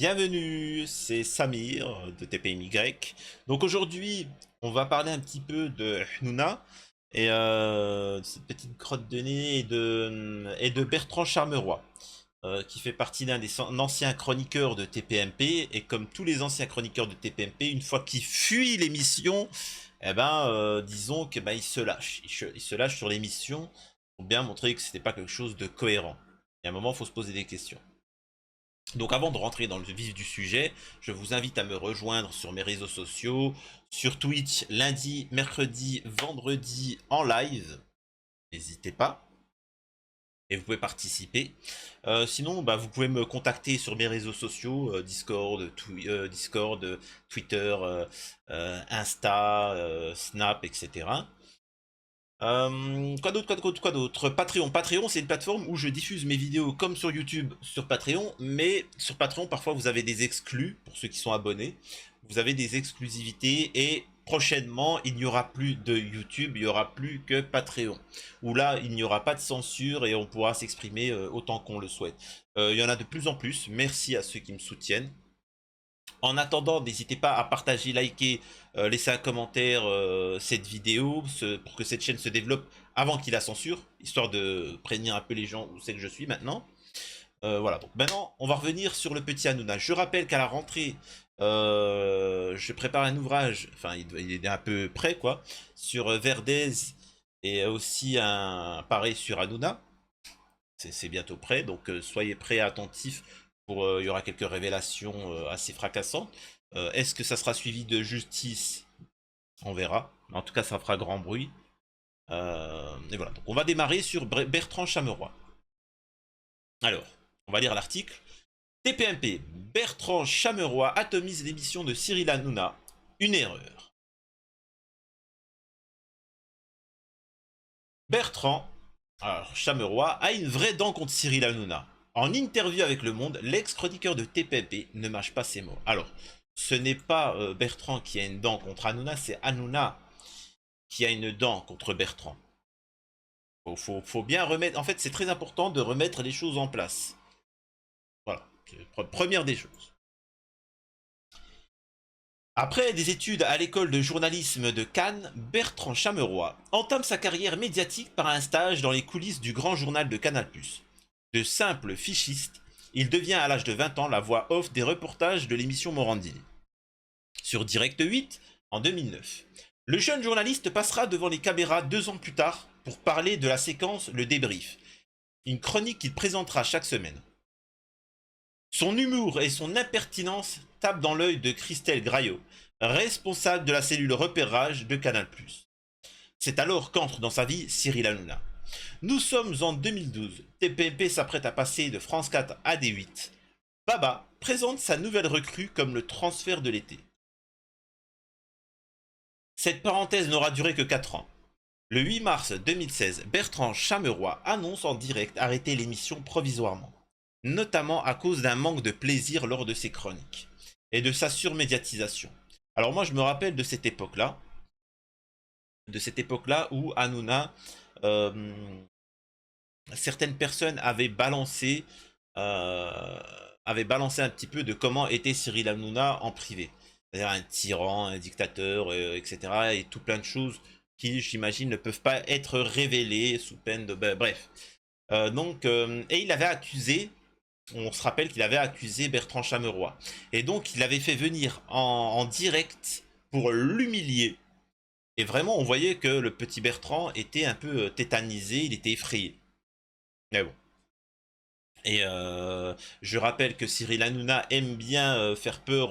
Bienvenue, c'est Samir de TPMY. Donc aujourd'hui, on va parler un petit peu de Hnouna et de cette petite crotte de nez et de Bertrand Charmeroy, qui fait partie d'un des anciens chroniqueurs de TPMP. Et comme tous les anciens chroniqueurs de TPMP, une fois qu'il fuit l'émission, disons que il se lâche. Il se lâche sur l'émission pour bien montrer que c'était pas quelque chose de cohérent. Et à un moment, il faut se poser des questions. Donc avant de rentrer dans le vif du sujet, je vous invite à me rejoindre sur mes réseaux sociaux, sur Twitch lundi, mercredi, vendredi en live. N'hésitez pas. Et vous pouvez participer. Sinon, vous pouvez me contacter sur mes réseaux sociaux, Discord, Twitter, Insta, Snap, etc. Quoi d'autre? Patreon. Patreon, c'est une plateforme où je diffuse mes vidéos comme sur YouTube sur Patreon, mais sur Patreon, parfois, vous avez des exclus, pour ceux qui sont abonnés. Vous avez des exclusivités et prochainement, il n'y aura plus de YouTube, il n'y aura plus que Patreon. Où là, il n'y aura pas de censure et on pourra s'exprimer autant qu'on le souhaite. Il y en a de plus en plus. Merci à ceux qui me soutiennent. En attendant, n'hésitez pas à partager, liker, laisser un commentaire cette vidéo pour que cette chaîne se développe avant qu'il la censure, histoire de prévenir un peu les gens où c'est que je suis maintenant. Voilà, donc maintenant, on va revenir sur le petit Hanouna. Je rappelle qu'à la rentrée, je prépare un ouvrage, enfin il est un peu prêt quoi, sur Verdez et aussi un pareil sur Hanouna. C'est bientôt prêt, donc soyez prêts et attentifs il y aura quelques révélations assez fracassantes. Est-ce que ça sera suivi de justice? On verra. En tout cas, ça fera grand bruit. Et voilà. Donc, on va démarrer sur Bertrand Chameroy. Alors, on va lire l'article. TPMP. Bertrand Chameroy atomise l'émission de Cyril Hanouna. Une erreur. Bertrand Chameroy a une vraie dent contre Cyril Hanouna. En interview avec Le Monde, l'ex-chroniqueur de TPP ne mâche pas ses mots. Alors, ce n'est pas Bertrand qui a une dent contre Hanouna, c'est Hanouna qui a une dent contre Bertrand. Faut bien remettre... En fait, c'est très important de remettre les choses en place. Voilà, première des choses. Après des études à l'école de journalisme de Cannes, Bertrand Chameroy entame sa carrière médiatique par un stage dans les coulisses du grand journal de Canal+. De simple fichiste, il devient à l'âge de 20 ans la voix off des reportages de l'émission Morandini. Sur Direct 8, en 2009, le jeune journaliste passera devant les caméras 2 ans plus tard pour parler de la séquence Le Débrief, une chronique qu'il présentera chaque semaine. Son humour et son impertinence tapent dans l'œil de Christelle Graillot, responsable de la cellule repérage de Canal+. C'est alors qu'entre dans sa vie Cyril Hanouna. Nous sommes en 2012. TPMP s'apprête à passer de France 4 à D8. Baba présente sa nouvelle recrue comme le transfert de l'été. Cette parenthèse n'aura duré que 4 ans. Le 8 mars 2016, Bertrand Chameroy annonce en direct arrêter l'émission provisoirement, notamment à cause d'un manque de plaisir lors de ses chroniques et de sa surmédiatisation. Alors moi je me rappelle de cette époque-là où Hanouna, certaines personnes avaient balancé un petit peu de comment était Cyril Hanouna en privé. C'est-à-dire un tyran, un dictateur, etc. Et tout plein de choses qui, j'imagine, ne peuvent pas être révélées sous peine de... bref. Et il avait accusé, on se rappelle qu'il avait accusé Bertrand Chameroy. Et donc, il l'avait fait venir en direct pour l'humilier. Et vraiment, on voyait que le petit Bertrand était un peu tétanisé, il était effrayé. Mais bon. Et je rappelle que Cyril Hanouna aime bien faire peur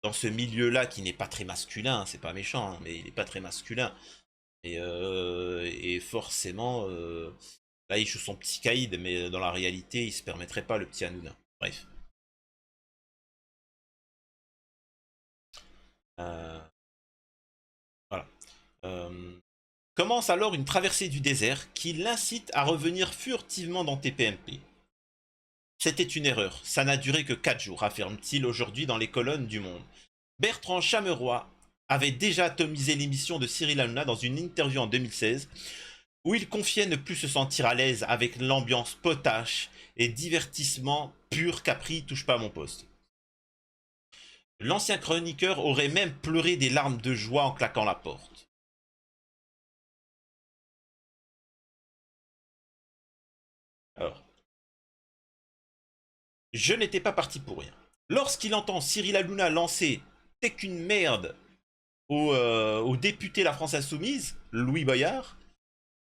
dans ce milieu-là qui n'est pas très masculin, c'est pas méchant, hein, mais il n'est pas très masculin. Et forcément, là il joue son petit caïd, mais dans la réalité il se permettrait pas le petit Hanouna. Bref. Euh, voilà. Commence alors une traversée du désert qui l'incite à revenir furtivement dans TPMP. C'était une erreur, ça n'a duré que 4 jours, affirme-t-il aujourd'hui dans les colonnes du Monde. Bertrand Chameroy avait déjà atomisé l'émission de Cyril Hanouna dans une interview en 2016 où il confiait ne plus se sentir à l'aise avec l'ambiance potache et divertissement pur Capri touche pas à mon poste. L'ancien chroniqueur aurait même pleuré des larmes de joie en claquant la porte. Alors, je n'étais pas parti pour rien. Lorsqu'il entend Cyril Hanouna lancer T'es qu'une merde au député La France Insoumise, Louis Boyard,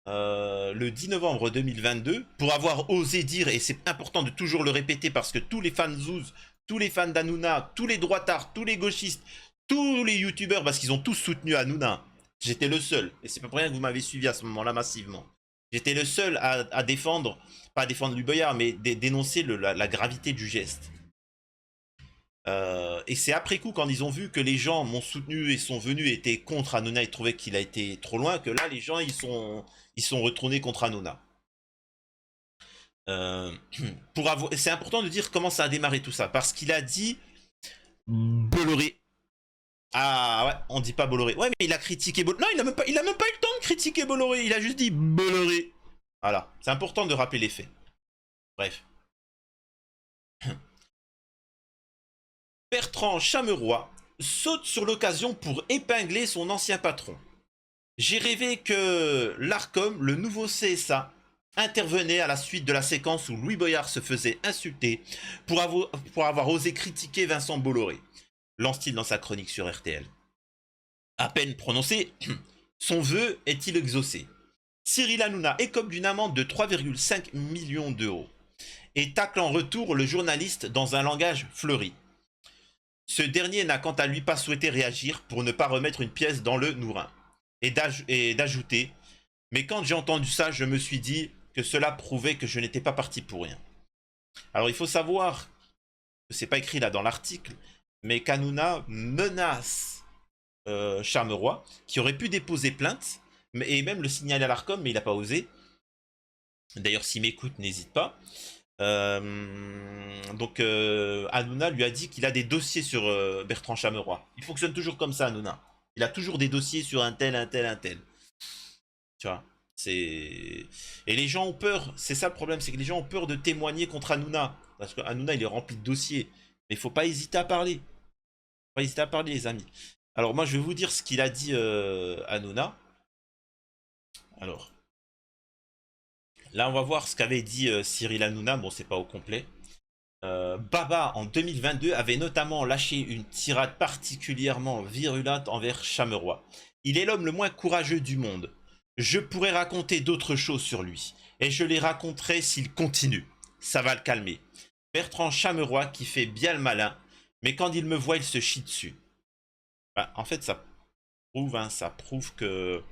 le 10 novembre 2022, pour avoir osé dire, et c'est important de toujours le répéter parce que tous les fans Zouz, tous les fans d'Hanouna, tous les droitards, tous les gauchistes, tous les youtubeurs, parce qu'ils ont tous soutenu Hanouna, j'étais le seul, et c'est pas pour rien que vous m'avez suivi à ce moment-là massivement. J'étais le seul à défendre, pas à défendre Louis Boyard, mais dénoncer la gravité du geste. Et c'est après coup, quand ils ont vu que les gens m'ont soutenu et sont venus et étaient contre Hanouna et trouvaient qu'il a été trop loin, que là, les gens, ils sont retournés contre Hanouna. Euh, c'est important de dire comment ça a démarré tout ça, parce qu'il a dit Bolloré. Ah ouais, on dit pas Bolloré. Ouais, mais il a critiqué Bolloré. Non, il a même pas eu le temps de critiquer Bolloré, il a juste dit Bolloré. Voilà, c'est important de rappeler les faits. Bref. Bertrand Chameroy saute sur l'occasion pour épingler son ancien patron. J'ai rêvé que l'ARCOM, le nouveau CSA, intervenait à la suite de la séquence où Louis Boyard se faisait insulter pour avoir osé critiquer Vincent Bolloré, lance-t-il dans sa chronique sur RTL. À peine prononcé, son vœu est-il exaucé. Cyril Hanouna écope d'une amende de 3,5 millions d'euros et tacle en retour le journaliste dans un langage fleuri. Ce dernier n'a quant à lui pas souhaité réagir pour ne pas remettre une pièce dans le nourrin. Et d'ajouter « Mais quand j'ai entendu ça, je me suis dit que cela prouvait que je n'étais pas parti pour rien. » Alors il faut savoir, que c'est pas écrit là dans l'article, mais qu'Hanouna menace Charmeroy, qui aurait pu déposer plainte, et même le signaler à l'ARCOM, mais il n'a pas osé. D'ailleurs, s'il m'écoute, n'hésite pas. Donc Hanouna lui a dit qu'il a des dossiers sur Bertrand Chameroy. Il fonctionne toujours comme ça, Hanouna. Il a toujours des dossiers sur un tel, un tel, un tel. Tu vois, c'est... Et les gens ont peur, c'est ça le problème, c'est que les gens ont peur de témoigner contre Hanouna. Parce que Hanouna, il est rempli de dossiers. Mais il faut pas hésiter à parler. Faut pas hésiter à parler, les amis. Alors moi, je vais vous dire ce qu'il a dit Hanouna. Alors, là, on va voir ce qu'avait dit Cyril Hanouna. Bon, c'est pas au complet. Baba, en 2022, avait notamment lâché une tirade particulièrement virulente envers Chameroy. Il est l'homme le moins courageux du monde. Je pourrais raconter d'autres choses sur lui. Et je les raconterai s'il continue. Ça va le calmer. Bertrand Chameroy qui fait bien le malin, mais quand il me voit, il se chie dessus. Bah, en fait, ça prouve que...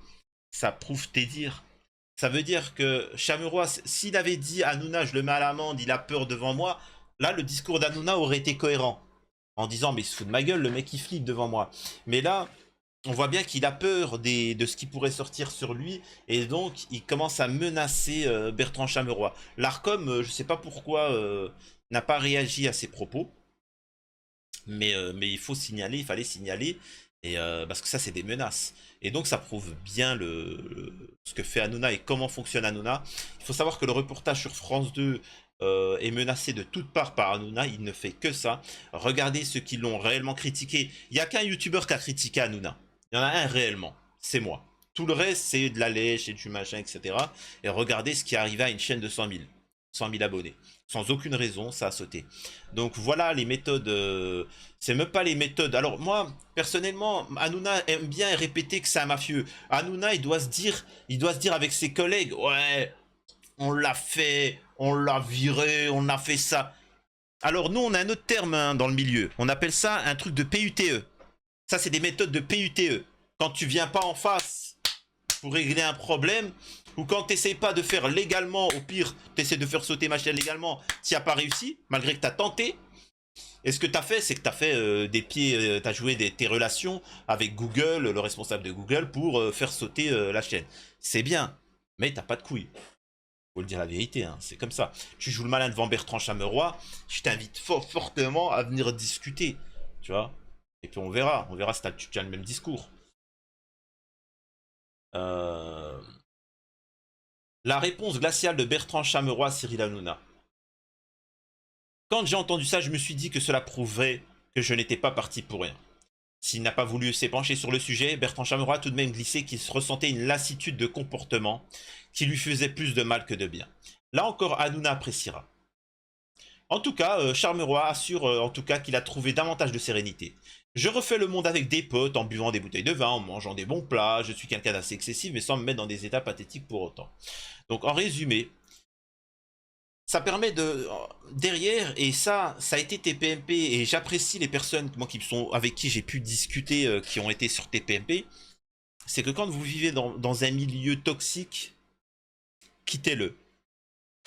Ça prouve tes dires. Ça veut dire que Chameroy, s'il avait dit Hanouna, je le mets à l'amende, il a peur devant moi, là, le discours d'Hanouna aurait été cohérent. En disant, mais il se fout de ma gueule, le mec il flippe devant moi. Mais là, on voit bien qu'il a peur de ce qui pourrait sortir sur lui, et donc il commence à menacer Bertrand Chameroy. L'ARCOM, je ne sais pas pourquoi, n'a pas réagi à ses propos, mais il faut signaler, il fallait signaler, et, parce que ça c'est des menaces. Et donc ça prouve bien ce que fait Hanouna et comment fonctionne Hanouna. Il faut savoir que le reportage sur France 2 est menacé de toutes parts par Hanouna, il ne fait que ça. Regardez ceux qui l'ont réellement critiqué. Il n'y a qu'un youtubeur qui a critiqué Hanouna. Il y en a un réellement, c'est moi. Tout le reste, c'est de la lèche et du machin, etc. Et regardez ce qui est arrivé à une chaîne de 100 000 abonnés. Sans aucune raison, ça a sauté. Donc voilà les méthodes. C'est même pas les méthodes. Alors moi, personnellement, Hanouna aime bien répéter que c'est un mafieux. Hanouna, il doit se dire avec ses collègues, ouais, on l'a fait, on l'a viré, on a fait ça. Alors nous, on a un autre terme hein, dans le milieu. On appelle ça un truc de PUTE. Ça, c'est des méthodes de PUTE. Quand tu viens pas en face pour régler un problème, ou quand tu n'essayes pas de faire légalement, au pire, tu essaies de faire sauter ma chaîne légalement, tu n'as pas réussi, malgré que tu as tenté. Et ce que tu as fait, c'est que tu as fait des pieds, tu as joué tes relations avec Google, le responsable de Google, pour faire sauter la chaîne. C'est bien, mais t'as pas de couilles. Faut le dire la vérité, hein, c'est comme ça. Tu joues le malin devant Bertrand Chameroy, je t'invite fortement à venir discuter, tu vois. Et puis on verra si tu as le même discours. La réponse glaciale de Bertrand Chameroy à Cyril Hanouna. Quand j'ai entendu ça, je me suis dit que cela prouverait que je n'étais pas parti pour rien. S'il n'a pas voulu s'épancher sur le sujet, Bertrand Chameroy a tout de même glissé qu'il ressentait une lassitude de comportement qui lui faisait plus de mal que de bien. Là encore, Hanouna appréciera. En tout cas, Charmeroy assure en tout cas qu'il a trouvé davantage de sérénité. Je refais le monde avec des potes, en buvant des bouteilles de vin, en mangeant des bons plats, je suis quelqu'un d'assez excessif, mais sans me mettre dans des états pathétiques pour autant. Donc en résumé, ça permet de... Derrière, et ça a été TPMP, et j'apprécie les personnes moi, qui sont, avec qui j'ai pu discuter, qui ont été sur TPMP, c'est que quand vous vivez dans un milieu toxique, quittez-le.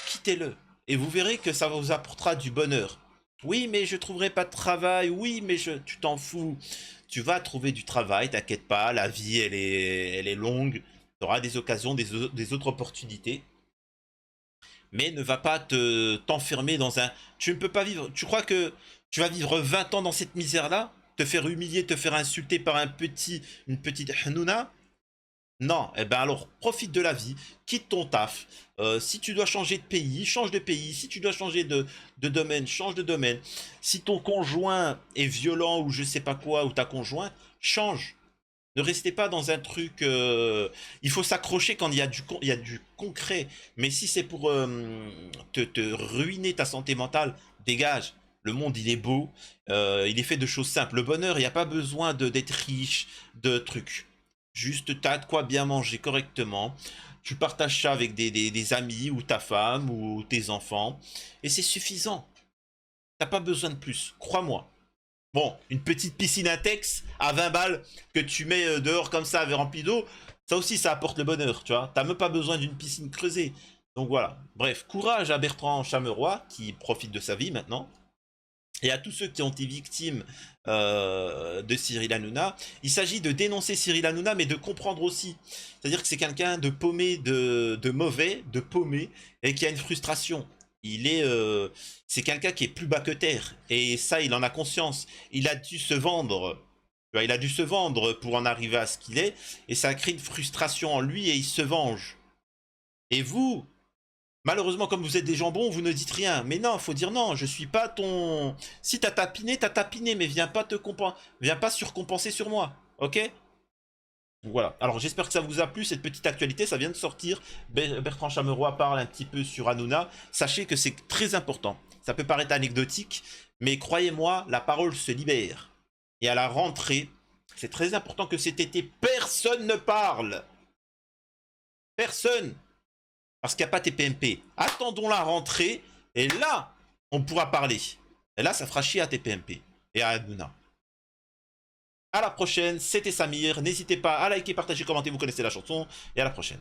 Quittez-le. Et vous verrez que ça vous apportera du bonheur. Oui, mais je trouverai pas de travail. Oui, mais tu t'en fous. Tu vas trouver du travail, t'inquiète pas. La vie, elle est longue. Tu auras des occasions, des autres opportunités. Mais ne va pas t'enfermer dans un... Tu ne peux pas vivre... Tu crois que tu vas vivre 20 ans dans cette misère-là? Te faire humilier, te faire insulter par une petite hnouna? Non, eh ben alors profite de la vie, quitte ton taf. Si tu dois changer de pays, change de pays. Si tu dois changer de domaine, change de domaine. Si ton conjoint est violent ou je sais pas quoi, ou ta conjointe, change. Ne restez pas dans un truc. Il faut s'accrocher quand il y a du concret. Mais si c'est pour te ruiner ta santé mentale, dégage. Le monde, il est beau. Il est fait de choses simples. Le bonheur, il n'y a pas besoin d'être riche, de trucs. Juste, t'as de quoi bien manger correctement. Tu partages ça avec des amis ou ta femme ou tes enfants. Et c'est suffisant. T'as pas besoin de plus. Crois-moi. Bon, une petite piscine Intex à 20 balles que tu mets dehors comme ça, avec rempli d'eau, ça aussi, ça apporte le bonheur, tu vois. T'as même pas besoin d'une piscine creusée. Donc voilà. Bref, courage à Bertrand Chameroy qui profite de sa vie maintenant. Et à tous ceux qui ont été victimes de Cyril Hanouna, il s'agit de dénoncer Cyril Hanouna, mais de comprendre aussi. C'est-à-dire que c'est quelqu'un de paumé, de mauvais, de paumé, et qui a une frustration. C'est quelqu'un qui est plus bas que terre, et ça, il en a conscience. Il a dû se vendre. Il a dû se vendre pour en arriver à ce qu'il est, et ça a créé une frustration en lui, et il se venge. Et vous, malheureusement, comme vous êtes des jambons, vous ne dites rien. Mais non, faut dire non, je suis pas ton... Si t'as tapiné, mais viens pas surcompenser sur moi, ok? Voilà. Alors j'espère que ça vous a plu, cette petite actualité, ça vient de sortir. Bertrand Chameroy parle un petit peu sur Hanouna. Sachez que c'est très important. Ça peut paraître anecdotique, mais croyez-moi, la parole se libère. Et à la rentrée, c'est très important que cet été, personne ne parle. Personne. Parce qu'il n'y a pas TPMP. Attendons la rentrée, et là, on pourra parler. Et là, ça fera chier à TPMP et à Hanouna. À la prochaine, c'était Samir. N'hésitez pas à liker, partager, commenter, vous connaissez la chanson. Et à la prochaine.